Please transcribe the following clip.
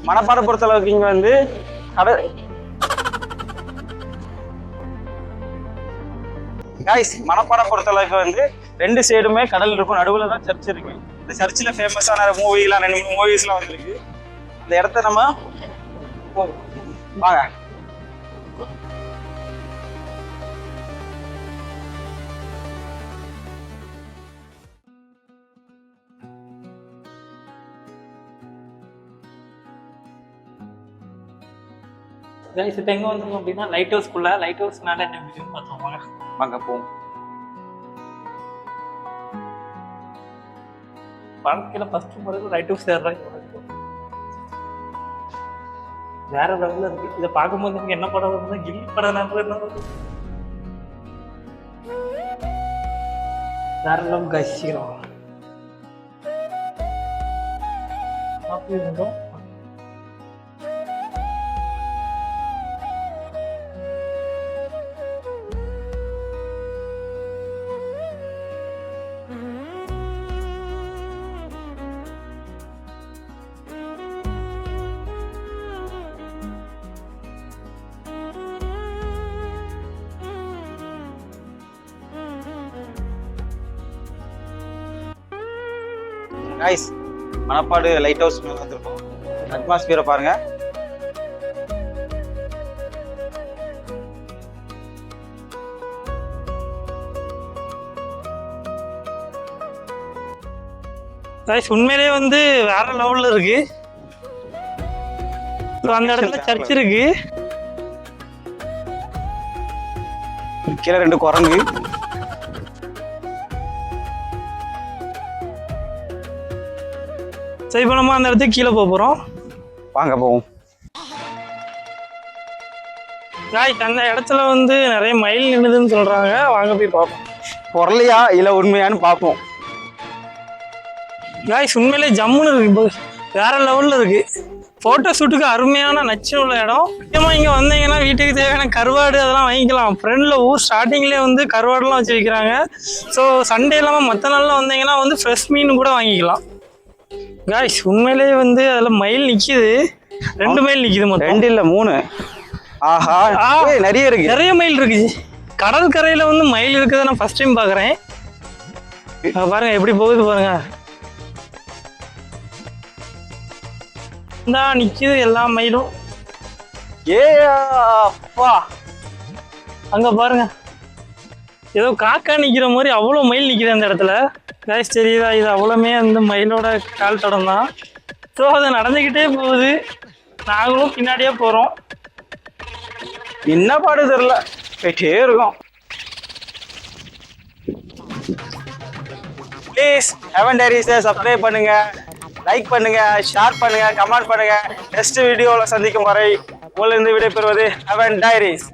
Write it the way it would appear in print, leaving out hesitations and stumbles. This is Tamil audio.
மணப்பாறை பொறுத்த அளவுக்கு இங்க வந்து கடல் गाइस மணப்பாறை பொறுத்த அளவுக்கு வந்து ரெண்டு சைடுமே கடல் இருக்கும், நடுவுல தான் சர்ச் இருக்கு. இந்த சர்ச்சில் ஃபேமஸான மூவிலாம் 2-3 மூவிஸ்லாம் வந்துருக்கு. இந்த இடத்த நம்ம வாங்க. गाइस இப்போ எங்க வந்தோம் அப்படினா லைட் ஹவுஸ்க்குள்ள. லைட் ஹவுஸ் மேல என்ன வியூ பார்த்தோம் வாங்க. வாங்க போவோம். வாழ்க்கையில ஃபர்ஸ்ட் முறை லைட் ஹவுஸ் ஏறுறாங்க. வேற லெவல்ல இருக்கு. இத பாக்கும்போது எனக்கு என்ன படம் வருதுன்னா கில்லி படம் ஞாபகம் வருது. வேற லெவல் गाइस ஹீரோ. அப்படி இருந்தோம். गाइस மணப்பாடு லைட் ஹவுஸ் மேல வந்திருக்கோம். அட்மாஸ்பியரை பாருங்க. गाइस உண்மையிலேயே வந்து வேற லெவல்ல இருக்கு. அந்த இடத்துல சர்ச் இருக்கு. கீழே 2 குரங்கு. சரி இப்போ நம்ம அந்த இடத்துக்கு கீழே போகிறோம். வாங்க போவோம். गाइस அந்த இடத்துல வந்து நிறைய மயில் நின்னுதுன்னு சொல்றாங்க. வாங்க போய் பார்ப்போம். பொருளையா இல்ல உண்மையான்னு பார்ப்போம். गाइस உண்மையிலே ஜம்முன்னு இருக்கு. வேற லெவல்ல இருக்கு. போட்டோ ஷூட்டுக்கு அருமையான நச்சு உள்ள இடம். முக்கியமாக இங்கே வந்தீங்கன்னா வீட்டுக்கு தேவையான கருவாடு அதெல்லாம் வாங்கிக்கலாம். ஃப்ரெண்டில் ஊர் ஸ்டார்டிங்லேயே வந்து கருவாடுலாம் வச்சு வைக்கிறாங்க. ஸோ சண்டே இல்லாமல் மற்ற நாளில் வந்தீங்கன்னா வந்து ஃப்ரெஷ் மீன் கூட வாங்கிக்கலாம். गाइस உண்மையிலேயே வந்து அதில் மயில் நிற்கிது. 2 மயில் நிற்கிது மொத்தம். 2 இல்ல 3. ஆஹா நிறைய இருக்கு. நிறைய மயில் இருக்கு. கடற்கரையில் வந்து மயில் இருக்குதை நான் ஃபர்ஸ்ட் டைம் பார்க்குறேன். பாருங்க எப்படி போகுது பாருங்க. இந்த நிற்கிது எல்லா மயிலும். அப்பா அங்கே பாருங்க ஏதோ காக்கா நிற்கிற மாதிரி அவ்வளோ மயில் நிற்கிது அந்த இடத்துல. गाइस தெரியுதா, இது அவ்வளோமே அந்த மயிலோட கால் தடம் தான். ஸோ அது நடந்துக்கிட்டே போகுது, நாங்களும் பின்னாடியே போகிறோம். என்ன பாடு தெரியல, போயிட்டே இருக்கோம். ப்ளீஸ் ஹெவன் டைரிஸை சப்ஸ்கிரைப் பண்ணுங்க, லைக் பண்ணுங்க, ஷேர் பண்ணுங்க, கமெண்ட் பண்ணுங்க. நெக்ஸ்ட் வீடியோவில் சந்திக்கும் வரை உங்களிருந்து விடைபெறுவது ஹெவன் டைரிஸ்.